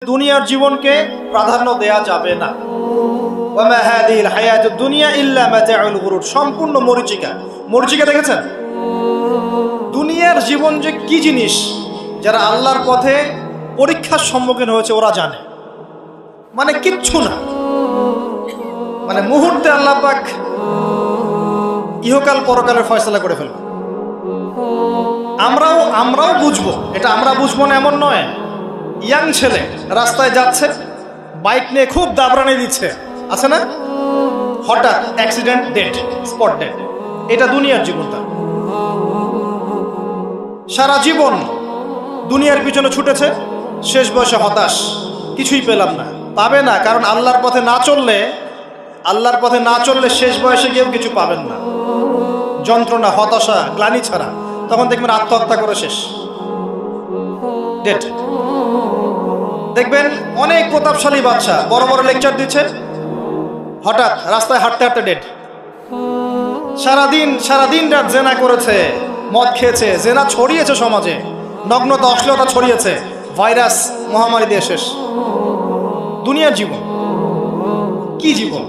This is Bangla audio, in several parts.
দুনিয়ার জীবনকে প্রাধান্য দেয়া যাবে না। ওয়ামা হাদিহিল হায়াতুদ দুনিয়া ইল্লা মাতাউল গুরুর, সম্পূর্ণ মরীচিকা। মরীচিকা দেখেছেন? দুনিয়ার জীবন যে কি জিনিস, যারা আল্লাহর পথে পরীক্ষার সম্মুখীন হয়েছে ওরা জানে। মানে কিচ্ছু না, মানে মুহূর্তে আল্লাহ পাক ইহকাল পরকালের ফয়সালা করে ফেলবে। আমরাও বুঝবো, এটা আমরা বুঝবো না এমন নয়। ইয়াং ছেলে রাস্তায় যাচ্ছে, বাইক নিয়ে খুব দাবরানি দিচ্ছে, আছে না? হঠাৎ অ্যাক্সিডেন্ট, ডেড, স্পট ডেড। এটা দুনিয়ার জীবনটা। সারা জীবন দুনিয়ার পিছনে ছুটেছে, শেষ বয়সে হতাশ, কিছুই পেলাম না। পাবে না, কারণ আল্লাহর পথে না চললে শেষ বয়সে গিয়েও কিছু পাবেন না। যন্ত্রণা, হতাশা, গ্লানি ছাড়া। তখন দেখবেন আত্মহত্যা করে শেষ, ডেড। দেখবেন অনেক প্রতাপশালী বাচ্চা বড় বড় লেকচার দিচ্ছে, হঠাৎ রাস্তায় হাঁটতে হাঁটতে ডেড। সারাদিন রাত জেনা করেছে, মদ খেয়েছে, জেনা ছড়িয়েছে সমাজে, নগ্নতা, অশ্লীলতা ছড়িয়েছে, ভাইরাস মহামারী দিয়ে শেষ। দুনিয়ার জীবন কি জীবন!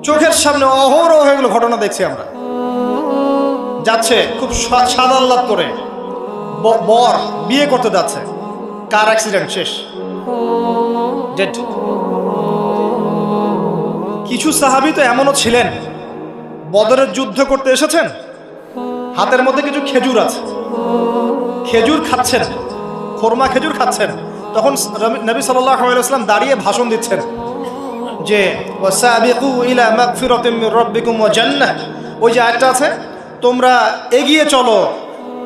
চোখের সামনে অহরহ এগুলো ঘটনা দেখছি আমরা। যাচ্ছে খুব সাদা আহ্লাদ করে, বর বিয়ে করতে যাচ্ছে, কার অ্যাক্সিডেন্ট, শেষ, ডেড। কিছু সাহাবী তো এমনও ছিলেন, বদরের যুদ্ধ করতে এসেছেন, হাতের মধ্যে কিছু খেজুর আছে, খেজুর খাচ্ছেন, খোরমা খেজুর খাচ্ছেন। তখন নবী সাল্লাল্লাহু আলাইহি ওয়াসাল্লাম দাঁড়িয়ে ভাষণ দিচ্ছেন যে ওয়াসাবিকু ইলা মাগফিরাতিম মির রাব্বিকুম ওয়া জান্নাহ। ওই যে আয়াতটা আছে, তোমরা এগিয়ে চলো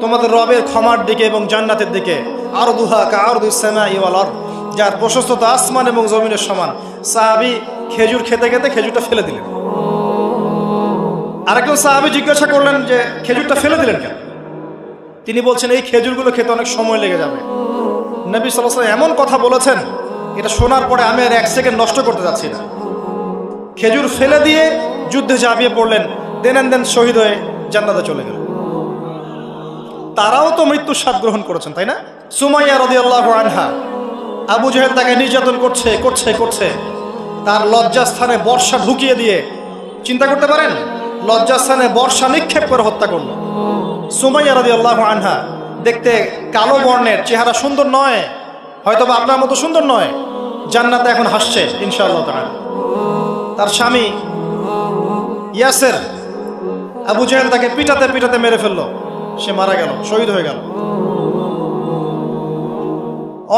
তোমাদের রবের ক্ষমার দিকে এবং জান্নাতের দিকে। আরদুহা কাআরদিস সামাই ওয়াল আরদ, যার প্রশস্ততা আসমান এবং জমিনের সমান। সাহাবী খেজুর খেতে খেতে খেজুরটা ফেলে দিলেন। আরেকজন সাহাবী জিজ্ঞাসা করলেন যে খেজুরটা ফেলে দিলেন কেন? তিনি বলছেন এই খেজুরগুলো খেতে অনেক সময় লেগে যাবে। নবী সাল্লাল্লাহু আলাইহি ওয়াসাল্লাম এমন কথা বলেছেন, এটা শোনার পরে আমি আর এক সেকেন্ড নষ্ট করতে যাচ্ছি না। খেজুর ফেলে দিয়ে যুদ্ধে ঝাঁপিয়ে পড়লেন, দেন শহীদ হয়ে জান্নাতে চলে গেলেন। তারাও তো মৃত্যুর স্বাদ গ্রহণ করেছেন, তাই না? সুমাইয়া রাদিয়াল্লাহু আনহা, আবু জাহেল তাকে নির্যাতন করছে, তার লজ্জাস্থানে বর্ষা ঢুকিয়ে দিয়ে, চিন্তা করতে পারেন, লজ্জাস্থানে বর্ষা নিক্ষেপ করে হত্যা করলো। সুমাইয়া রাদিয়াল্লাহু আনহা দেখতে কালো বর্ণের, চেহারা সুন্দর নয়, হয়তোবা আপনার মতো সুন্দর নয়, জান্নাতে এখন হাসছে ইনশাআল্লাহ তাআলা। তার স্বামী ইয়াসের, আবু জাহেল তাকে পিটাতে মেরে ফেললো, সে মারা গেল, শহীদ হয়ে গেল।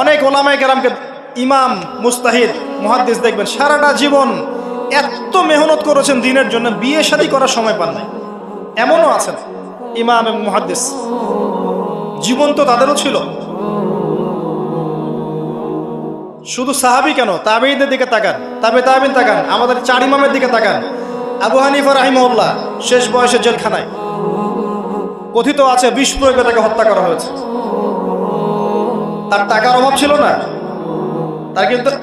অনেক ওলামায়ে কেরামকে, ইমাম, মুস্তাহিদ, মুহাদ্দিস দেখবেন সারাটা জীবন এত মেহনত করেছেন দ্বীনের জন্য, বিয়ে শাদী করার সময় পান নাই। এমনও আছেন ইমাম এবং মুহাদ্দিস, জীবন তো তাদেরও ছিল। শুধু সাহাবী কেন, তাবেঈদের দিকে তাকান, তাবেঈন তাকান, আমাদের 4 ইমামের দিকে তাকান। আবু হানিফা রাহিমাহুল্লাহ শেষ বয়সে জেলখানায়, কথিত আছে বিষ প্রয়োগে তাকে হত্যা করা হয়েছে। তার টাকার অভাব ছিল না,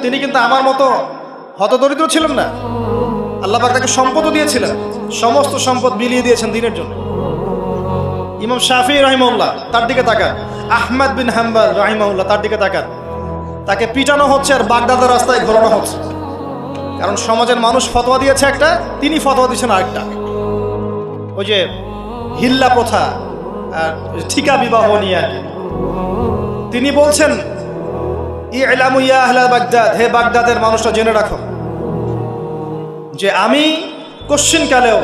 তিনি কিন্তু আমার মতো হতদরিদ্র ছিলেন না। আল্লাহ পাক তাকে সম্পদও দিয়েছিলেন, সমস্ত সম্পদ বিলিয়ে দিয়েছেন দ্বীনের জন্য। ইমাম শাফিঈ রাহিমাহুল্লাহ, তার দিকে তাকান। আহমদ বিন হাম্বল রাহিমাহুল্লাহ, তার দিকে তাকান। তাকে পিটানো হচ্ছে আর বাগদাদের রাস্তায় ঘোরানো হচ্ছে, কারণ সমাজের মানুষ ফতোয়া দিয়েছে একটা, তিনি ফতোয়া দিচ্ছেন আরেকটা। ওই যে হিল্লা প্রথা আর ঠিকা বিবাহ নিয়ে তিনি বলছেন, ইলামু ইয়া আহলা বাগদাদ, হে বাগদাদের মানুষরা জেনে রাখো যে আমি কশ্চিনকালেও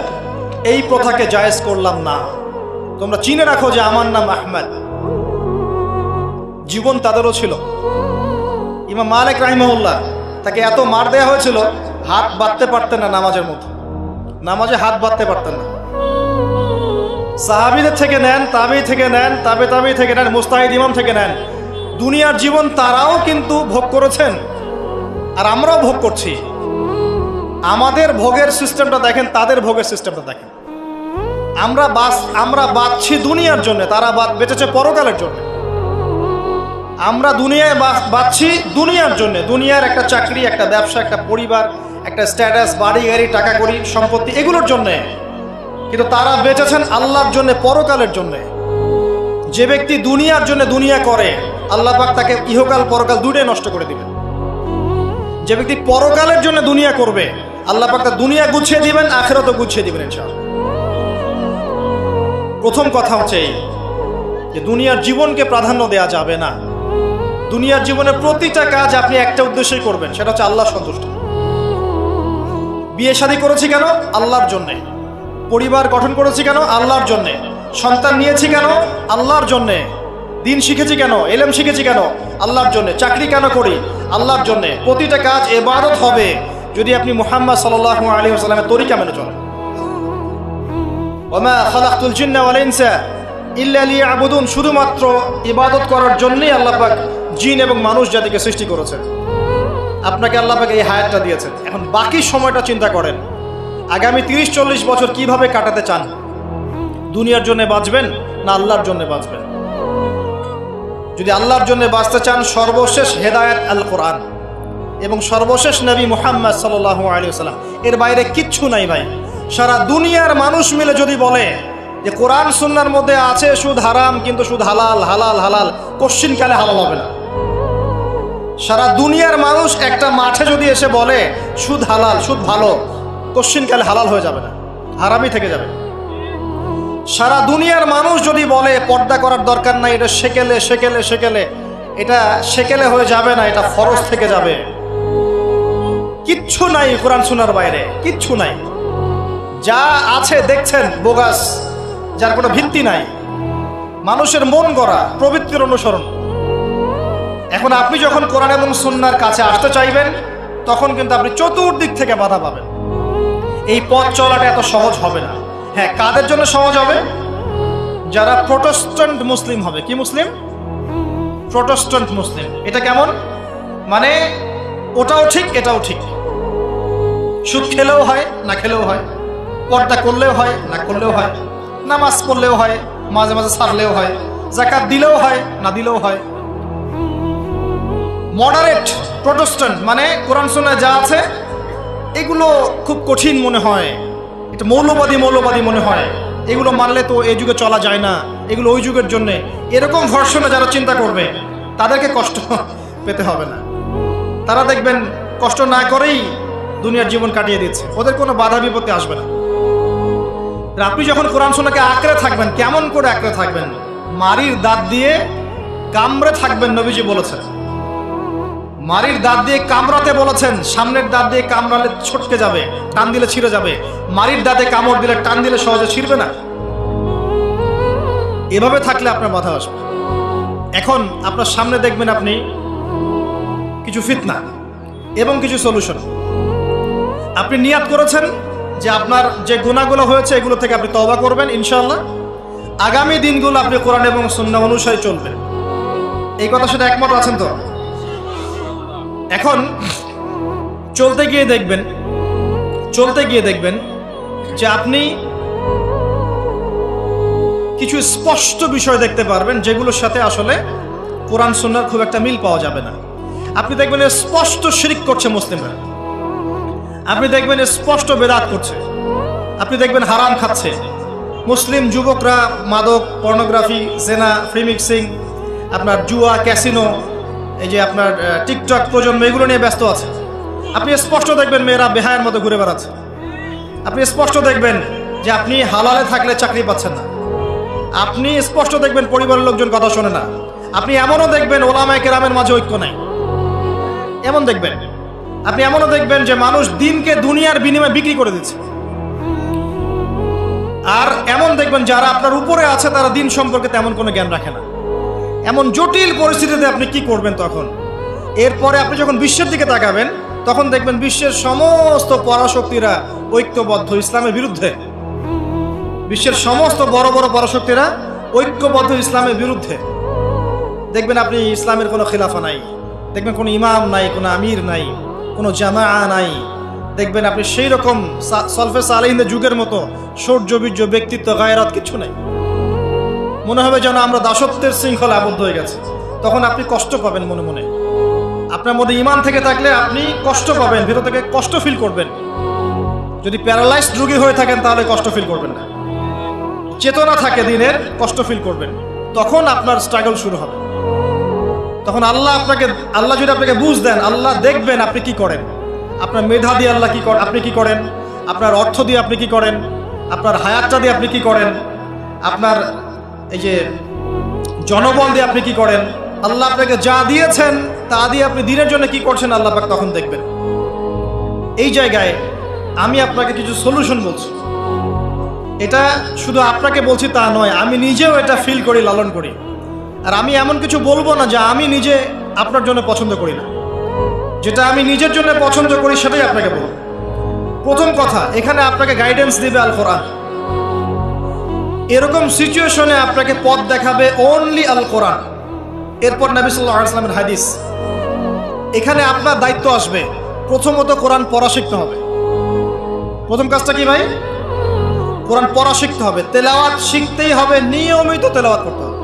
এই প্রথাকে জায়েজ করলাম না। তোমরা চিনে রাখো যে আমার নাম আহমদ। জীবন তাদেরও ছিল। ইমাম মালিক রাহিমাহুল্লাহ, তাকে এত মার দেয়া হয়েছিল, হাত বাঁধতে পারতেন না নামাজের মতো, নামাজে হাত বাঁধতে পারতেন না। সাহাবীদের থেকে নেন, তাবেঈ থেকে নেন, তাবেঈ থেকে নেন, মুস্তাহিদ ইমাম থেকে নেন, দুনিয়ার জীবন তারাও কিন্তু ভোগ করেছেন, আর আমরাও ভোগ করছি। আমাদের ভোগের সিস্টেমটা দেখেন, তাদের ভোগের সিস্টেমটা দেখেন। আমরা বাঁচছি দুনিয়ার জন্য, তারা বেঁচেছে পরকালের জন্য। আমরা দুনিয়ায় বাঁচছি দুনিয়ার জন্য, দুনিয়ার একটা চাকরি, একটা ব্যবসা, একটা পরিবার, একটা স্ট্যাটাস, বাড়ি গাড়ি, টাকা কড়ি, সম্পত্তি, এগুলোর জন্য। কিন্তু তারা বেঁচেছেন আল্লাহর জন্য, পরকালের জন্য। যে ব্যক্তি দুনিয়ার জন্য দুনিয়া করে, আল্লাহ পাক তাকে ইহকাল পরকাল দুটোই নষ্ট করে দিবেন। যে ব্যক্তি পরকালের জন্য দুনিয়া করবে, আল্লাহ পাক তার দুনিয়া গুছিয়ে দিবেন, আখিরাতও গুছিয়ে দিবেন ইনশাআল্লাহ। প্রথম কথা হচ্ছে এই যে দুনিয়ার জীবনকে প্রাধান্য দেওয়া যাবে না। দুনিয়ার জীবনের প্রতিটা কাজ আপনি একটা উদ্দেশ্যেই করবেন, সেটা হচ্ছে আল্লাহ সন্তুষ্ট। বিয়ে শাদী করেছি কেন? আল্লাহর জন্যে। পরিবার গঠন করেছি কেন? আল্লাহর জন্যে। সন্তান নিয়েছি কেন? আল্লাহর জন্যে। দিন শিখেছি কেন? ইলম শিখেছি কেন? আল্লাহর জন্যে। চাকরি কেন করি? আল্লাহর জন্যে। প্রতিটা কাজ ইবাদত হবে যদি আপনি মুহাম্মদ সাল্লাল্লাহু আলাইহি ওয়াসাল্লামের তরিকা মেনে চলেন। ওয়া মা খালাকতুল জিন্না ওয়াল ইনসা ইল্লা লিয়াবুদুন, শুধুমাত্র ইবাদত করার জন্যই আল্লাহ পাক জিন এবং মানুষ জাতিকে সৃষ্টি করেছেন। আপনাকে আল্লাহ পাক এই হায়াতটা দিয়েছেন। এখন বাকি সময়টা চিন্তা করেন, আগামী 30-40 বছর কিভাবে কাটাতে চান? দুনিয়ার জন্য বাঁচবেন না আল্লাহর জন্য বাঁচবেন? যদি আল্লাহর জন্য বাঁচতে চান, সর্বশেষ হেদায়েত আল কোরআন এবং সর্বশেষ নবী মুহাম্মদ সাল্লাল্লাহু আলাইহি ওয়াসাল্লাম, এর বাইরে কিচ্ছু নাই ভাই। সারা দুনিয়ার মানুষ মিলে যদি বলে যে কোরআন সুন্নাহর মধ্যে আছে সুদ হারাম, কিন্তু সুদ হালাল, হালাল হালাল, কোশ্চিনকালে হালাল হবে না। সারা দুনিয়ার মানুষ একটা মাঠে যদি এসে বলে সুদ হালাল, সুদ ভালো, কোশ্চিনকালে হালাল হয়ে যাবে না, হারামই থেকে যাবে। সারা দুনিয়ার মানুষ যদি বলে পর্দা করার দরকার নাই, এটা সেকেলে সেকেলে সেকেলে, এটা সেকেলে হয়ে যাবে না, এটা ফরজ থেকে যাবে। কিচ্ছু নাই কোরআন সুন্নাহর বাইরে, কিচ্ছু নাই। যা আছে দেখছেন বোগাস, যার কোনো ভিত্তি নাই, মানুষের মন গড়া প্রবৃত্তির অনুসরণ। এখন আপনি যখন কোরআন এবং সুন্নাহর কাছে আসতে চাইবেন, তখন কিন্তু আপনি চতুর্দিক থেকে বাধা পাবেন। এই পথ চলাটা এত সহজ হবে না। হ্যাঁ, কাদের জন্য সহজ হবে? যারা প্রোটেস্ট্যান্ট মুসলিম হবে। কি মুসলিম? প্রোটেস্ট্যান্ট মুসলিম। এটা কেমন? মানে ওটাও ঠিক এটাও ঠিক, সুদ খেলেও হয় না খেলেও হয়, পর্দা করলেও হয় না করলেও হয়, নামাজ পড়লেও হয়, মাঝে মাঝে ছাড়লেও হয়, যাকাত দিলেও হয় না দিলেও হয়। মডারেট প্রোটেস্ট্যান্ট মানে কোরআন সুন্নাহ যা আছে এগুলো খুব কঠিন মনে হয়, এটা মৌলবাদী মৌলবাদী মনে হয়, এগুলো মানলে তো এই যুগে চলা যায় না, এগুলো ওই যুগের জন্য। এরকম ভার্সনে যারা চিন্তা করবে তাদেরকে কষ্ট পেতে হবে না। তারা দেখবেন কষ্ট না করেই দুনিয়ার জীবন কাটিয়ে দিচ্ছে, ওদের কোনো বাধা বিপত্তি আসবে না। আপনি যখন কোরআন সুন্নাহকে আঁকড়ে থাকবেন, কেমন করে আঁকড়ে থাকবেন? মারির দাঁত দিয়ে কামড়ে থাকবেন, নবীজি বলেছেন। মারির দাঁত দিয়ে কামড়াতে বলেছেন, সামনের দাঁত দিয়ে কামড়ালে ছটকে যাবে, টান দিলে ছিঁড়ে যাবে। মারির দাঁতে কামড় দিলে, টান দিলে সহজে ছিঁড়বে না। এভাবে থাকলে আপনার মাথা আসবে। এখন আপনার সামনে দেখবেন আপনি কিছু ফিতনা এবং কিছু সলিউশন। আপনি নিয়াত করেছেন যে আপনার যে গুনাহগুলো হয়েছে এগুলো থেকে আপনি তওবা করবেন ইনশাআল্লাহ। আগামী দিনগুলো আপনি কোরআন এবং সুন্নাহ অনুসারে চলবেন। এই কথার সাথে একমত আছেন তো? এখন চলতে গিয়ে দেখবেন যে আপনি কিছু স্পষ্ট বিষয় দেখতে পারবেন যেগুলোর সাথে আসলে কোরআন সুন্নাহর খুব একটা মিল পাওয়া যাবে না। আপনি দেখবেন স্পষ্ট শিরক করছে মুসলিমরা, আপনি দেখবেন স্পষ্ট বেদাত করছে, আপনি দেখবেন হারাম খাচ্ছে। মুসলিম যুবকরা মাদক, পর্নোগ্রাফি, জেনা, ফ্রি মিক্সিং, আপনার জুয়া, ক্যাসিনো, এই যে আপনার টিকটক প্রজন্ম, এগুলো নিয়ে ব্যস্ত আছে। আপনি স্পষ্ট দেখবেন মেয়েরা বেহায়ের মতো ঘুরে বেড়াচ্ছে। আপনি স্পষ্ট দেখবেন যে আপনি হালালে থাকলে চাকরি পাচ্ছেন না। আপনি স্পষ্ট দেখবেন পরিবারের লোকজন কথা শোনে না। আপনি এমনও দেখবেন ওলামায়ে কেরামের মাঝে ঐক্য নাই, এমন দেখবেন। আপনি এমনও দেখবেন যে মানুষ দিনকে দুনিয়ার বিনিময়ে বিক্রি করে দিচ্ছে। আর এমন দেখবেন যারা আপনার উপরে আছে তারা দিন সম্পর্কে তেমন কোনো জ্ঞান রাখে না। এমন জটিল পরিস্থিতিতে আপনি কি করবেন তখন? এরপরে আপনি যখন বিশ্বের দিকে তাকাবেন তখন দেখবেন বিশ্বের সমস্ত পরাশক্তিরা ঐক্যবদ্ধ ইসলামের বিরুদ্ধে। বিশ্বের সমস্ত বড় বড় পরাশক্তিরা ঐক্যবদ্ধ ইসলামের বিরুদ্ধে। দেখবেন আপনি ইসলামের কোনো খিলাফা নাই, দেখবেন কোনো ইমাম নাই, কোনো আমির নাই, কোনো জামাআ নাই। দেখবেন আপনি সেই রকম সলফে সালেহিনদের যুগের মতো শৌর্য বীর্য, ব্যক্তিত্ব, গায়রাত কিছু নাই। মনে হবে যেন আমরা দাসত্বের শৃঙ্খলা আবদ্ধ হয়ে গেছে। তখন আপনি কষ্ট পাবেন মনে মনে। আপনার মধ্যে ঈমান থেকে থাকলে আপনি কষ্ট পাবেন, ভিতর থেকে কষ্ট ফিল করবেন। যদি প্যারালাইজড রোগী হয়ে থাকেন তাহলে কষ্ট ফিল করবেন না। চেতনা থাকে দিনের, কষ্ট ফিল করবেন। তখন আপনার স্ট্রাগল শুরু হবে। তখন আল্লাহ যদি আপনাকে বুঝ দেন, আল্লাহ দেখবেন আপনি কি করেন। আপনার মেধা দিয়ে আল্লাহ আপনি কি করেন, আপনার অর্থ দিয়ে আপনি কি করেন, আপনার হায়াতটা দিয়ে আপনি কি করেন, আপনার এই যে জনবল দিয়ে আপনি কি করেন, আল্লাহ আপনাকে যা দিয়েছেন তা দিয়ে আপনি দিনের জন্য কি করছেন, আল্লাহ পাক তখন দেখবেন। এই জায়গায় আমি আপনাকে কিছু সলিউশন বলছি। এটা শুধু আপনাকে বলছি তা নয়, আমি নিজেও এটা ফিল করি, লালন করি। আর আমি এমন কিছু বলবো না যা আমি নিজে আপনার জন্য পছন্দ করি না। যেটা আমি নিজের জন্য পছন্দ করি সেটাই আপনাকে বলবো। প্রথম কথা, এখানে আপনাকে গাইডেন্স দিবে আল কোরআন। এরকম সিচুয়েশনে আপনাকে পথ দেখাবে অনলি আল কোরআন। এরপর নবী সাল্লাল্লাহু আলাইহি ওয়াসাল্লামের হাদিস। এখানে আপনার দায়িত্ব আসবে প্রথমত কোরআন পড়া শিখতে হবে। প্রথম কাজটা কি ভাই? কোরআন পড়া শিখতে হবে, তেলাওয়াত শিখতেই হবে, নিয়মিত তেলাওয়াত করতে হবে।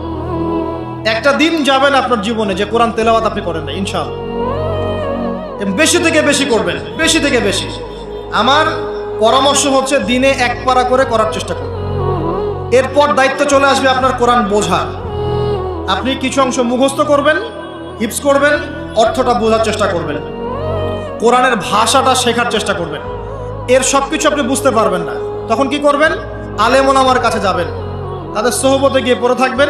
একটা দিন যাবেন আপনার জীবনে যে কোরআন তেলাওয়াত আপনি করেন না, ইনশাআল্লাহ। বেশি থেকে বেশি করবেন, বেশি থেকে বেশি। আমার পরামর্শ হচ্ছে দিনে এক পারা করে করার চেষ্টা করুন। এরপর দায়িত্ব চলে আসবে আপনার কোরআন বোঝা। আপনি কিছু অংশ মুখস্থ করবেন, হিফজ করবেন, অর্থটা বোঝার চেষ্টা করবেন, কোরআনের ভাষাটা শেখার চেষ্টা করবেন। এর সব কিছু আপনি বুঝতে পারবেন না, তখন কি করবেন? আলেম ওলামার কাছে যাবেন, তাদের সোহবতে গিয়ে পড়ে থাকবেন।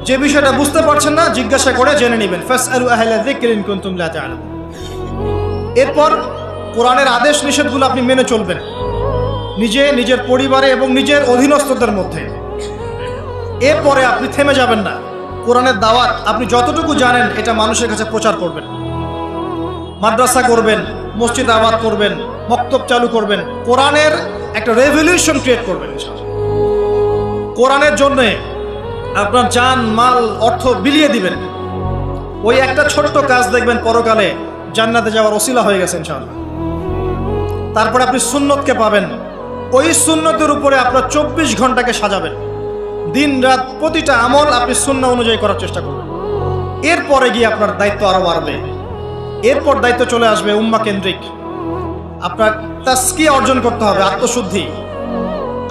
যে বিষয়টা বুঝতে পারছেন না জিজ্ঞাসা করে জেনে নেবেন। ফাসআলু আহলা যিকরি ইন কুনতুম লা তা'লামুন। এরপর কোরআনের আদেশ নিষেধগুলো আপনি মেনে চলবেন, নিজের পরিবারে এবং নিজের অধীনস্থদের মধ্যে। এরপরে আপনি থেমে যাবেন না। কোরআনের দাওয়াত আপনি যতটুকু জানেন এটা মানুষের কাছে প্রচার করবেন। মাদ্রাসা করবেন, মসজিদ আবাদ করবেন, মক্তব চালু করবেন, কোরআনের একটা রেভলিউশন ক্রিয়েট করবেন। কোরআনের জন্যে আপনার জান মাল অর্থ বিলিয়ে দিবেন। ওই একটা ছোট্ট কাজ দেখবেন পরকালে জান্নাতে যাওয়ার ওসিলা হয়ে গেছে ইনশাআল্লাহ। তারপরে আপনি সুন্নতকে পাবেন। ওই সুন্নতের উপরে আপনার 24 ঘন্টাকে সাজাবেন। দিন রাত প্রতিটা আমল আপনি সুন্নাহ অনুযায়ী করার চেষ্টা করবেন। এরপরে গিয়ে আপনার দায়িত্ব আরো বাড়বে। এরপর দায়িত্ব চলে আসবে উম্মাহ কেন্দ্রিক। আপনার তাসকিয়া অর্জন করতে হবে,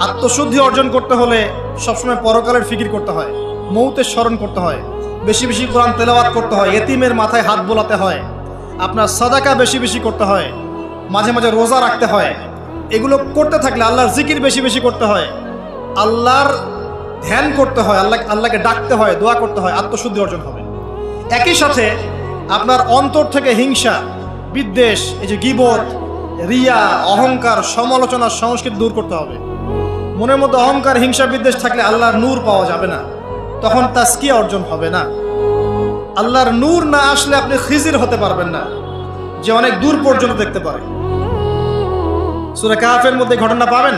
আত্মশুদ্ধি অর্জন করতে হলে সবসময় পরকালের ফিকির করতে হয়, মৌতের স্মরণ করতে হয়, বেশি বেশি কোরআন তেলাওয়াত করতে হয়, এতিমের মাথায় হাত বোলাতে হয়, আপনার সাদাকা বেশি বেশি করতে হয়, মাঝে মাঝে রোজা রাখতে হয়। এগুলো করতে থাকলে আল্লাহর জিকির বেশি বেশি করতে হয়, আল্লাহর ধ্যান করতে হয়, আল্লাহকে ডাকতে হয়, দোয়া করতে হয়, আত্মশুদ্ধি অর্জন হবে। একই সাথে আপনার অন্তর থেকে হিংসা, বিদ্বেষ, এই যে গীবত, রিয়া, অহংকার, সমালোচনা, সংস্কৃতি দূর করতে হবে। মনের মধ্যে অহংকার, হিংসা, বিদ্বেষ থাকলে আল্লাহর নূর পাওয়া যাবে না, তখন তাসকিয়া অর্জন হবে না। আল্লাহর নূর না আসলে আপনি খিজির হতে পারবেন না, যে অনেক দূর পর্যন্ত দেখতে পারে। সূরা কাহফের মধ্যে ঘটনা পাবেন।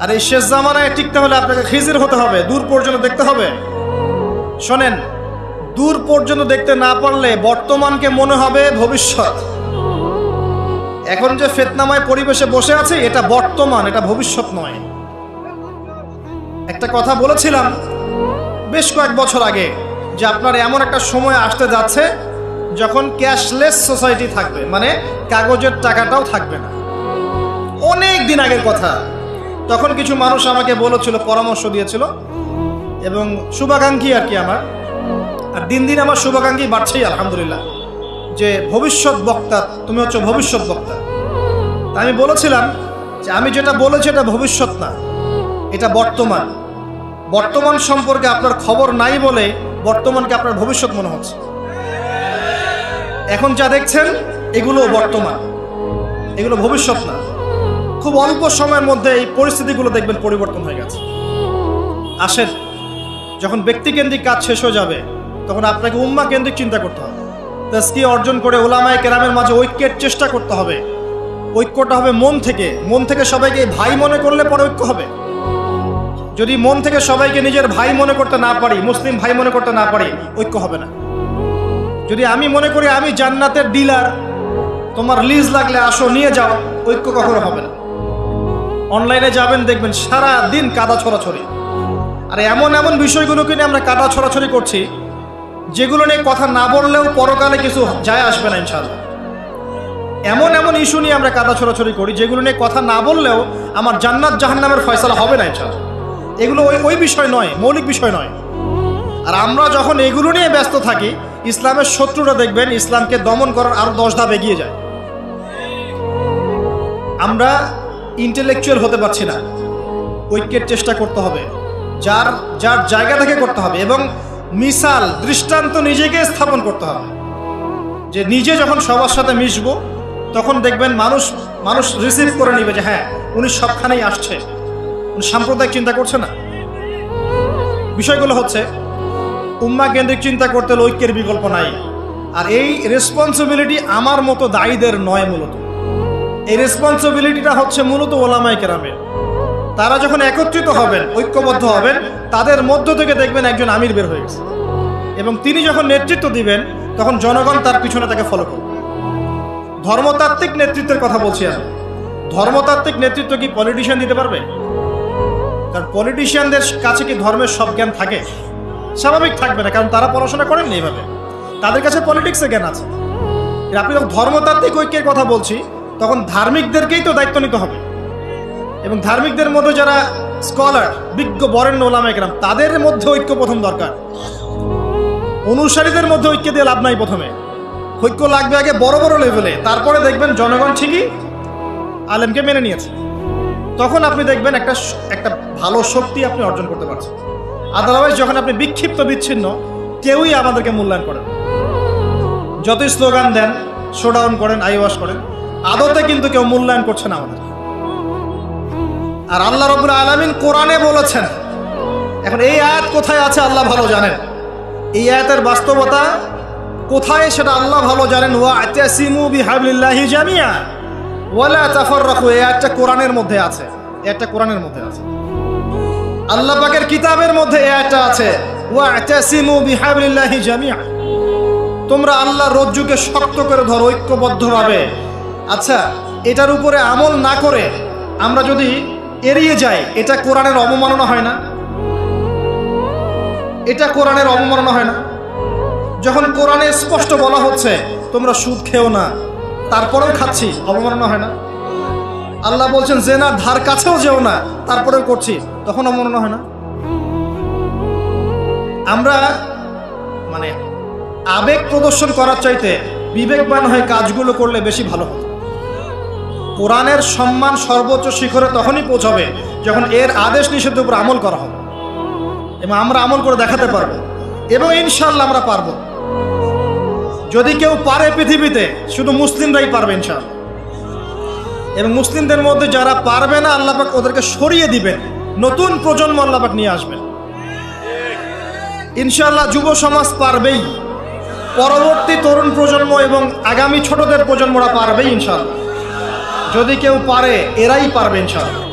আর এই শেষ জামানায় টিকতে হলে আপনাকে খিজির হতে হবে, দূর পর্যন্ত দেখতে হবে। শোনেন, দূর পর্যন্ত দেখতে না পারলে বর্তমানকে মনে হবে ভবিষ্যৎ। এখন যে ফিতনাময় পরিবেশে বসে আছে এটা বর্তমান, এটা ভবিষ্যৎ নয়। একটা কথা বলেছিলাম বেশ কয়েক বছর আগে যে আপনার এমন একটা সময় আসতে যাচ্ছে যখন ক্যাশলেস সোসাইটি থাকবে, মানে কাগজের টাকাটাও থাকবে না। অনেক দিন আগের কথা। তখন কিছু মানুষ আমাকে বলেছিল, পরামর্শ দিয়েছিল এবং শুভাকাঙ্ক্ষী আর কি আমার। আর দিন দিন আমার শুভাকাঙ্ক্ষী বাড়ছেই আলহামদুলিল্লাহ, যে ভবিষ্যৎ বক্তা, তুমি হচ্ছে ভবিষ্যৎ বক্তা। তা আমি বলেছিলাম যে আমি যেটা বলেছি এটা ভবিষ্যৎ না, এটা বর্তমান। বর্তমান সম্পর্কে আপনার খবর নাই বলে বর্তমানকে আপনার ভবিষ্যৎ মনে হচ্ছে। এখন যা দেখছেন এগুলো বর্তমান, এগুলো ভবিষ্যৎ না। খুব অল্প সময়ের মধ্যে এই পরিস্থিতিগুলো দেখবেন পরিবর্তন হয়ে গেছে। আসেন, যখন ব্যক্তিকেন্দ্রিক কাজ শেষ হয়ে যাবে তখন আপনাকে উম্মাহ কেন্দ্রিক চিন্তা করতে হবে। তাসকিয়া অর্জন করে উলামায়ে কেরামের মাঝে ঐক্যের চেষ্টা করতে হবে। ঐক্যটা হবে মন থেকে সবাইকে ভাই মনে করলে পরে ঐক্য হবে। যদি মন থেকে সবাইকে নিজের ভাই মনে করতে না পারি, মুসলিম ভাই মনে করতে না পারি, ঐক্য হবে না। যদি আমি মনে করি আমি জান্নাতের ডিলার, তোমার লিজ লাগলে আসো নিয়ে যাও, ঐক্য কখনো হবে না। অনলাইনে যাবেন দেখবেন সারা দিন কাদা ছড়াছড়ি। আর এমন এমন বিষয়গুলোকে নিয়ে আমরা কাদা ছড়াছড়ি করছি যেগুলো নিয়ে কথা না বললেও পরকালে কিছু যায় আসবে না ইনশাআল্লাহ। এমন এমন ইস্যু নিয়ে আমরা কাদা ছড়াছড়ি করি যেগুলো নিয়ে কথা না বললেও আমার জান্নাত জাহান্নামের ফয়সালা হবে না ইনশাআল্লাহ। এগুলো ওই বিষয় নয়, মৌলিক বিষয় নয়। আর আমরা যখন এগুলো নিয়ে ব্যস্ত থাকি, ইসলামের শত্রুরা দেখবেন ইসলামকে দমন করার আরো 10 ধাপ এগিয়ে যায়। আমরা ইন্টেলেকচুয়াল হতে পারছি না, ঐক্যের চেষ্টা করতে হবে, যার যার জায়গা থেকে করতে হবে, এবং মিসাল দৃষ্টান্ত নিজেকে স্থাপন করতে হবে যে নিজে যখন সবার সাথে মিশবো তখন দেখবেন মানুষ রিসিভ করে নিবে যে হ্যাঁ উনি সবখানেই আসছে, উনি সাম্প্রদায়িক চিন্তা করছে না। বিষয়গুলো হচ্ছে উম্মা কেন্দ্রিক চিন্তা করতে হলে ঐক্যের বিকল্প নাই। আর এই রেসপন্সিবিলিটি আমার মতো দায়ীদের নয়, মূলত এই রেসপন্সিবিলিটিটা হচ্ছে মূলত ওলামায়ে কেরামের। তারা যখন একত্রিত হবেন, ঐক্যবদ্ধ হবেন, তাদের মধ্য থেকে দেখবেন একজন আমির বের হয়ে গেছে, এবং তিনি যখন নেতৃত্ব দিবেন তখন জনগণ তার পিছনে তাকে ফলো করবে। ধর্মতাত্ত্বিক নেতৃত্বের কথা বলছি আমি। ধর্মতাত্ত্বিক নেতৃত্ব কি পলিটিশিয়ান দিতে পারবে? কারণ পলিটিশিয়ানদের কাছে কি ধর্মের সব জ্ঞান থাকে? স্বাভাবিক থাকবে না, কারণ তারা পড়াশোনা করেননি এইভাবে, তাদের কাছে পলিটিক্সের জ্ঞান আছে। আপনি যখন ধর্মতাত্ত্বিক ঐক্যের কথা বলছি তখন ধার্মিকদেরকেই তো দায়িত্ব নিতে হবে, এবং ধার্মিকদের মধ্যে যারা স্কলার, বিজ্ঞ বরেণ্য ওলামায়ে কেরাম, তাদের মধ্যে ঐক্য প্রথম দরকার। অনুসারীদের মধ্যে ঐক্য দিয়ে লাভ নাই। প্রথমে ঐক্য লাগবে আগে বড় বড় লেভেলে, তারপরে দেখবেন জনগণ ঠিকই আলেমকে মেনে নিয়েছে, তখন আপনি দেখবেন একটা ভালো শক্তি আপনি অর্জন করতে পারছেন। আদারওয়াইজ যখন আপনি বিক্ষিপ্ত বিচ্ছিন্ন, কেউই আমাদেরকে মূল্যায়ন করেন, যতই স্লোগান দেন, শোডাউন করেন, আইওয়াশ করেন, আদতে কিন্তু কেউ মূল্যায়ন করছে না আমাদের। আর আল্লাহ রাব্বুল আলামিন কোরআনে বলেছেন, এখন এই আয়াত কোথায় আছে আল্লাহ ভালো জানেন, এই আয়াতের বাস্তবতা কোথায় সেটা আল্লাহ ভালো জানেন। ওয়া'তাসিমু বিহাবলিল্লাহি জামিআ ওয়ালা তাফাররাকু, এই আয়াতটা কোরআনের মধ্যে আছে, এটা কোরআনের মধ্যে আছে, আল্লাহ পাকের কিতাবের মধ্যে এই আয়াতটা আছে, ওয়া'তাসিমু বিহাবলিল্লাহি জামিআ, তোমরা আল্লাহর রজ্জুকে শক্ত করে ধরো ঐক্যবদ্ধভাবে। আচ্ছা, এটার উপরে আমল না করে আমরা যদি এড়িয়ে যাই, এটা কোরআনের অবমাননা হয় না? এটা কোরআনের অবমাননা হয় না? যখন কোরআনে স্পষ্ট বলা হচ্ছে তোমরা সুদ খেও না, তারপরেও খাচ্ছি, অবমাননা হয় না? আল্লাহ বলছেন জেনার ধার কাছেও যেও না, তারপরেও করছি, তখন অবমাননা হয় না? আমরা মানে আবেগ প্রদর্শন করার চাইতে বিবেকবান হয়ে কাজগুলো করলে বেশি ভালো হতো। কোরআনের সম্মান সর্বোচ্চ শিখরে তখনই পৌঁছাবে যখন এর আদেশ নিষেধের উপর আমল করা হবে, এবং আমরা আমল করে দেখাতে পারবো, এবং ইনশাআল্লাহ আমরা পারবো। যদি কেউ পারে পৃথিবীতে, শুধু মুসলিমরাই পারবে ইনশাআল্লাহ। এবং মুসলিমদের মধ্যে যারা পারবে না, আল্লাহ পাক ওদেরকে সরিয়ে দিবেন, নতুন প্রজন্ম আল্লাহ পাক নিয়ে আসবেন ইনশাআল্লাহ। যুব সমাজ পারবেই, পরবর্তী তরুণ প্রজন্ম এবং আগামী ছোটদের প্রজন্মরা পারবেই ইনশাআল্লাহ। যদি কেউ পারে, এরাই পারবে ইনশাআল্লাহ।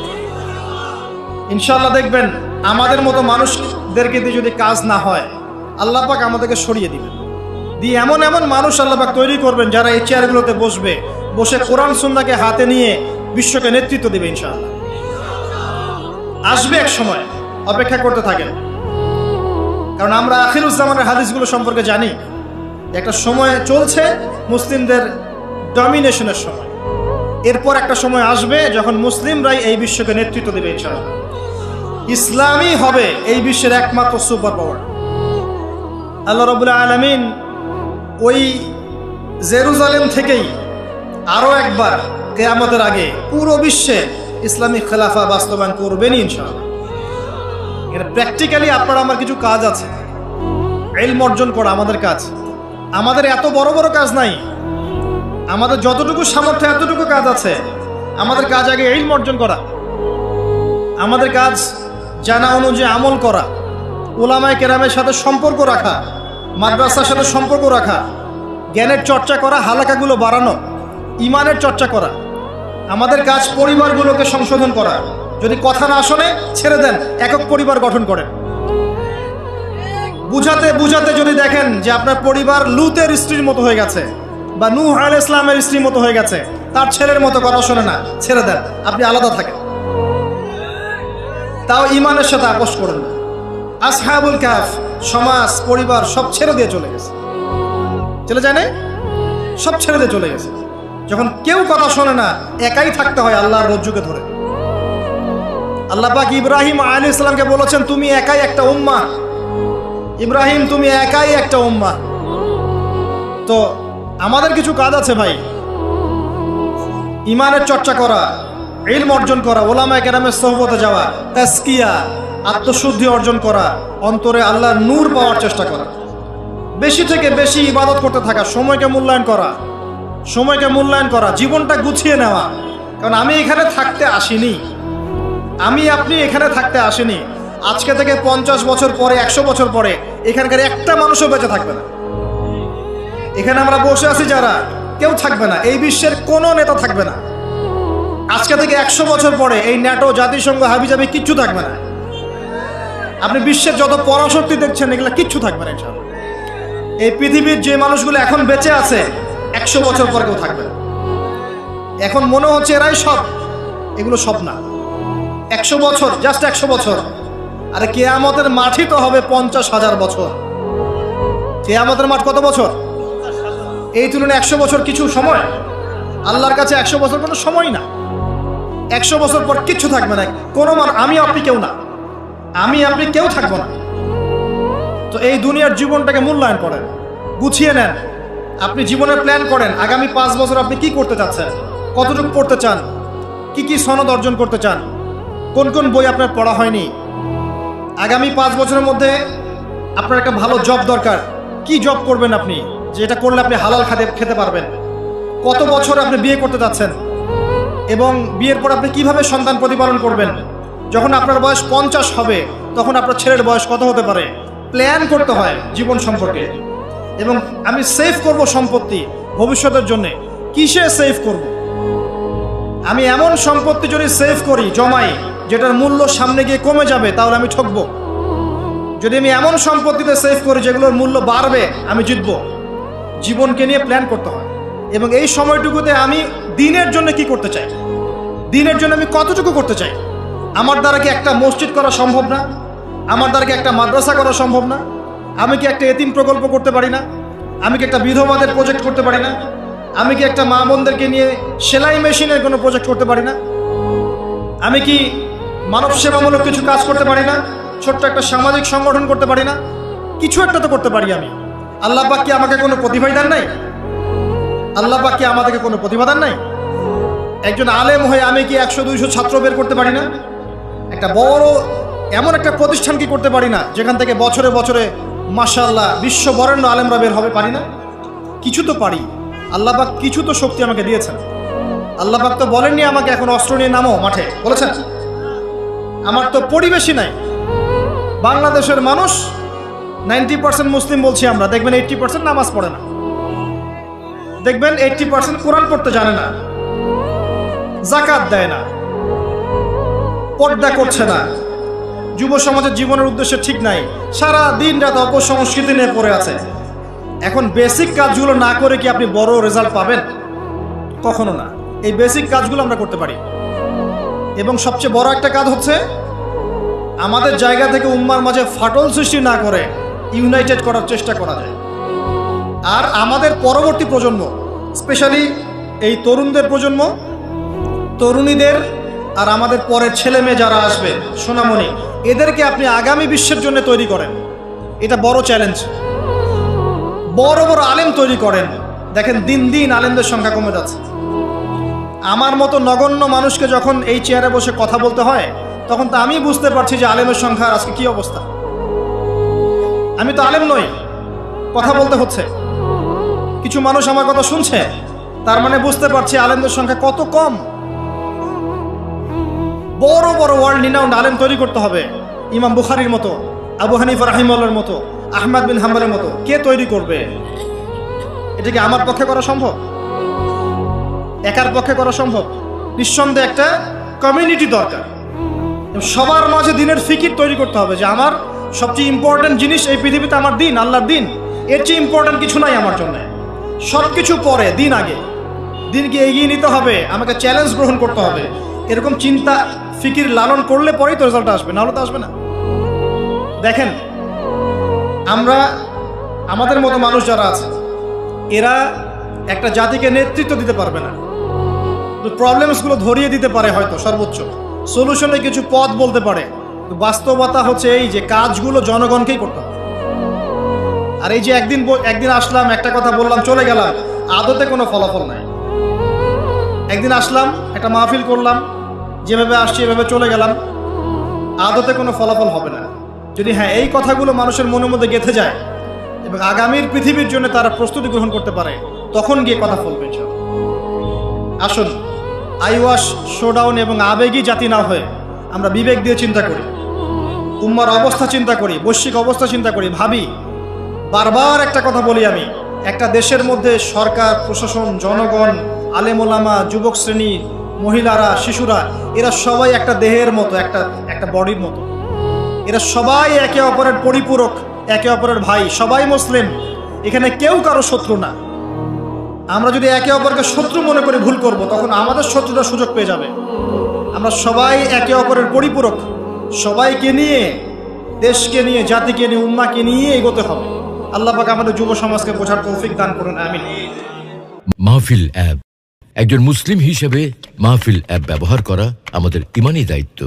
ইনশাআল্লাহ দেখবেন আমাদের মতো মানুষদেরকে দিয়ে যদি কাজ না হয়, আল্লাহ পাক আমাদেরকে সরিয়ে দিবেন, দিয়ে এমন এমন মানুষ আল্লাহ পাক তৈরি করবেন যারা এই চেয়ারগুলোতে বসে কোরআন সুন্নাহকে হাতে নিয়ে বিশ্বকে নেতৃত্ব দেবে ইনশাআল্লাহ। আসবে এক সময়, অপেক্ষা করতে থাকেন, কারণ আমরা আখিরুজ্জামানের হাদিসগুলো সম্পর্কে জানি। একটা সময় চলছে মুসলিমদের ডমিনেশনের সময়, এরপর একটা সময় আসবে যখন মুসলিমরাই এই বিশ্বকে নেতৃত্ব দেবে ইনশাআল্লাহ। ইসলামই হবে এই বিশ্বের একমাত্র সুপার পাওয়ার। আল্লাহ রাব্বুল আলামিন ওই জেরুজালেম থেকেই আরো একবার কিয়ামতের আগে পুরো বিশ্বে ইসলামিক খেলাফা বাস্তবায়ন করবেনই ইনশাআল্লাহ। এটা প্র্যাকটিক্যালি আপনার আমার কিছু কাজ আছে, ইলম অর্জন করা আমাদের কাজ। আমাদের এত বড় বড় কাজ নাই, আমাদের যতটুকু সামর্থ্য এতটুকু কাজ আছে। আমাদের কাজ আগে ইলম অর্জন করা, আমাদের কাজ জানা অনুযায়ী আমল করা, উলামায়ে কেরামের সাথে সম্পর্ক রাখা, মাদ্রাসার সাথে সম্পর্ক রাখা, জ্ঞানের চর্চা করা, হালাকাগুলো বাড়ানো, ইমানের চর্চা করা। আমাদের কাজ পরিবারগুলোকে সংশোধন করা। যদি কথা না শোনে ছেড়ে দেন, একক পরিবার গঠন করেন। বুঝাতে বুঝাতে যদি দেখেন যে আপনার পরিবার লুতের স্ত্রীর মতো হয়ে গেছে, বা নূহ আলাইহিস সালামের স্ত্রীর মতো হয়ে গেছে, তার ছেলের মতো কথা শোনে না, ছেড়ে দেন, আপনি আলাদা থাকেন। তাও ইমানের সাথে আপোষ করেন না। আসহাবুল কাহফ সমাজ, পরিবার সব ছেড়ে দিয়ে চলে গেছে, চলে যায় না, সব ছেড়ে দিয়ে চলে গেছে। যখন কেউ কথা শোনে না, একাই থাকতে হয় আল্লাহর রজ্জুকে ধরে। আল্লাহ পাক ইব্রাহিম আলাইহিস সালামকে বলেছেন তুমি একাই একটা উম্মাহ, ইব্রাহিম তুমি একাই একটা উম্মাহ। তো আমাদের কিছু কাজ আছে ভাই, ইমানের চর্চা করা, ইলম অর্জন করা, ওলামায়ে কেরামের সোহবতে যাওয়া, তাজকিয়া, আত্মশুদ্ধি অর্জন করা, অন্তরে আল্লাহর নূর পাওয়ার চেষ্টা করা, বেশি থেকে বেশি ইবাদত করতে থাকা, সময়কে মূল্যায়ন করা, সময়কে মূল্যায়ন করা, জীবনটা গুছিয়ে নেওয়া। কারণ আমি এখানে থাকতে আসিনি, আমি আপনি এখানে থাকতে আসিনি। আজকে থেকে 50 বছর পরে, 100 বছর পরে এখানকার একটা মানুষও বেঁচে থাকবে না। এখানে আমরা বসে আছি যারা, কেউ থাকবে না, এই বিশ্বের কোনো নেতা থাকবে না। আজকে থেকে 100 বছর পরে এই ন্যাটো, জাতিসংঘ, হাবিজাবি কিচ্ছু থাকবে না। আপনি বিশ্বের যত পরাশক্তি দেখছেন এগুলো কিচ্ছু থাকবে না ইনশাআল্লাহ। এই পৃথিবীর যে মানুষগুলো এখন বেঁচে আছে 100 বছর পরে কেউ থাকবে না। এখন মনে হচ্ছে এরাই সব, এগুলো সব না। 100 বছর, জাস্ট 100 বছর। আরে কিয়ামতের মাঠই তো হবে 50,000 বছর। কিয়ামতের মাঠ কত বছর? এই তুলনায় 100 বছর কিছু সময়? আল্লাহর কাছে 100 বছর কোনো সময় না। 100 বছর পর কিচ্ছু থাকবে না, কোনো আমি আপনি কেউ না, আমি আপনি কেউ থাকবো না। তো এই দুনিয়ার জীবনটাকে মূল্যায়ন করেন, গুছিয়ে নেন। আপনি জীবনের প্ল্যান করেন, আগামী 5 বছর আপনি কি করতে চাচ্ছেন, কতটুকু পড়তে চান, কি কি সনদ অর্জন করতে চান, কোন কোন বই আপনার পড়া হয়নি। আগামী 5 বছরের মধ্যে আপনার একটা ভালো জব দরকার, কি জব করবেন আপনি, যেটা করলে আপনি হালাল খেতে পারবেন। কত বছর আপনি বিয়ে করতে যাচ্ছেন এবং বিয়ের পর আপনি কিভাবে সন্তান প্রতিপালন করবেন। যখন আপনার বয়স 50 হবে তখন আপনার ছেলের বয়স কত হতে পারে, প্ল্যান করতে হয় জীবন সম্পর্কে। এবং আমি সেভ করব সম্পত্তি ভবিষ্যতের জন্য, কিসে সেভ করব? আমি এমন সম্পত্তি যদি সেভ করি, জমাই, যেটার মূল্য সামনে গিয়ে কমে যাবে, তাহলে আমি ঠকবো। যদি আমি এমন সম্পত্তিতে সেভ করি যেগুলোর মূল্য বাড়বে, আমি জিতবো। জীবনকে নিয়ে প্ল্যান করতে হয়। এবং এই সময়টুকুতে আমি দিনের জন্য কি করতে চাই, দিনের জন্য আমি কতটুকু করতে চাই। আমার দ্বারা কি একটা মসজিদ করা সম্ভব না? আমার দ্বারা কি একটা মাদ্রাসা করা সম্ভব না? আমি কি একটা এতিম প্রকল্প করতে পারি না? আমি কি একটা বিধবাদের প্রজেক্ট করতে পারি না? আমি কি একটা মা বোনদেরকে নিয়ে সেলাই মেশিনের কোনো প্রজেক্ট করতে পারি না? আমি কি মানব সেবামূলক কিছু কাজ করতে পারি না? ছোট্ট একটা সামাজিক সংগঠন করতে পারি না? কিছু একটা তো করতে পারি আমি। আল্লাহ পাক কি আমাকে কোনো প্রতিভা দেন নাই? আল্লাহ পাক কি আমাদেরকে কোনো প্রতিভা দেন নাই? একজন আলেম হয়ে আমি কি 100-200 ছাত্র বের করতে পারি না? একটা বড় এমন একটা প্রতিষ্ঠান কি করতে পারি না যেখান থেকে বছরে বছরে মাশাআল্লাহ বিশ্ব বরেণ্য আলেমরা বের হবে? পারি না? কিছু তো পারি। আল্লাহ পাক কিছু তো শক্তি আমাকে দিয়েছেন। আল্লাহ পাক তো বলেননি আমাকে এখন অস্ত্র নিয়ে নামো মাঠে, বলেছেন? আমার তো পরিবেশই নাই। বাংলাদেশের মানুষ 90% মুসলিম বলছি আমরা, দেখবেন 80% নামাজ পড়ে না, দেখবেন 80% কোরআন পড়তে জানে না, যাকাত দেয় না, পর্দা করছে না, যুব সমাজের জীবনের উদ্দেশ্য ঠিক নাই, সারা দিন রাত অপসংস্কৃতি নিয়ে পড়ে আছে। এখন বেসিক কাজগুলো না করে কি আপনি বড় রেজাল্ট পাবেন? কখনো না। এই বেসিক কাজগুলো আমরা করতে পারি। এবং সবচেয়ে বড় একটা কাজ হচ্ছে আমাদের জায়গা থেকে উম্মার মাঝে ফাটল সৃষ্টি না করে ইউনাইটেড করার চেষ্টা করা যায়। আর আমাদের পরবর্তী প্রজন্ম, স্পেশালি এই তরুণদের প্রজন্ম, তরুণীদের আর আমাদের পরের ছেলে মেয়ে যারা আসবে, সোনামণি, এদেরকে আপনি আগামী বিশ্বের জন্য তৈরি করেন। এটা বড় চ্যালেঞ্জ। বড় বড় আলেম তৈরি করেন। দেখেন দিন দিন আলেমদের সংখ্যা কমে যাচ্ছে। আমার মতো নগণ্য মানুষকে যখন এই চেয়ারে বসে কথা বলতে হয়, তখন তো আমি বুঝতে পারছি যে আলেমের সংখ্যার আজকে কি অবস্থা। আমি তো আলেম নই, কথা বলতে হচ্ছে। কিছু মানুষ আমার কথা শুনছে, তার মানে বুঝতে পারছি আলেমদের সংখ্যা কত কম। বড় বড় ওয়ার্ল্ড রিনাউন্ড আলেম তৈরি করতে হবে। ইমাম বুখারীর মতো, আবু হানিফা রাহিমাহুল্লাহর মতো, আহমদ বিন হাম্বলের মতো কে তৈরি করবে? এটা কি আমার পক্ষে করা সম্ভব? একার পক্ষে করা সম্ভব? নিঃসন্দেহে একটা কমিউনিটি দরকার। সবার মাঝে দিনের ফিকির তৈরি করতে হবে যে আমার সবচেয়ে ইম্পর্টেন্ট জিনিস এই পৃথিবীতে আমার দিন, আল্লাহর দিন। এর চেয়ে ইম্পর্টেন্ট কিছু নাই আমার জন্য। সব কিছু পরে, দিন আগে। দিনকে এগিয়ে নিতে হবে, আমাকে চ্যালেঞ্জ গ্রহণ করতে হবে। এরকম চিন্তা ফিকির লালন করলে পরেই তো রেজাল্ট আসবে, নাহলে তো আসবে না। দেখেন, আমরা আমাদের মতো মানুষ যারা আছে, এরা একটা জাতিকে নেতৃত্ব দিতে পারবে না। প্রবলেমসগুলো ধরিয়ে দিতে পারে, হয়তো সর্বোচ্চ সলিউশনে কিছু পথ বলতে পারে। বাস্তবতা হচ্ছে এই যে কাজগুলো জনগণকেই করতে হবে। আর এই যে একদিন আসলাম, একটা কথা বললাম, চলে গেলাম, আদতে কোনো ফলাফল নাই। একদিন আসলাম, একটা মাহফিল করলাম, যেভাবে আসছি এভাবে চলে গেলাম, আদতে কোনো ফলাফল হবে না। যদি হ্যাঁ এই কথাগুলো মানুষের মনের মধ্যে গেঁথে যায় এবং আগামীর পৃথিবীর জন্য তারা প্রস্তুতি গ্রহণ করতে পারে, তখন গিয়ে কথা ফলবে। আসুন, আইওয়াশ, শোডাউন এবং আবেগী জাতি না হয়ে আমরা বিবেক দিয়ে চিন্তা করি, উম্মার অবস্থা চিন্তা করি, বৈশ্বিক অবস্থা চিন্তা করি, ভাবি। বারবার একটা কথা বলি আমি, একটা দেশের মধ্যে সরকার, প্রশাসন, জনগণ, আলেম ওলামা, যুবক শ্রেণী, মহিলারা, শিশুরা, এরা সবাই একটা দেহের মতো, একটা বডির মতো। এরা সবাই একে অপরের পরিপূরক, একে অপরের ভাই, সবাই মুসলিম। এখানে কেউ কারো শত্রু না। আমরা যদি একে অপরকে শত্রু মনে করে ভুল করব, তখন আমাদের শত্রুরা সুযোগ পেয়ে যাবে। আমরা সবাই একে অপরের পরিপূরক, সবাইকে নিয়ে, দেশকে নিয়ে, জাতিকে নিয়ে, উম্মাকে নিয়ে এগোতে হবে। আল্লাহ পাক আমাদের যুব সমাজকে বোঝার তৌফিক দান করুন, আমিন। মাহফিল অ্যাপ, একজন মুসলিম হিসেবে মাহফিল অ্যাপ ব্যবহার করা আমাদের ইমানি দায়িত্ব।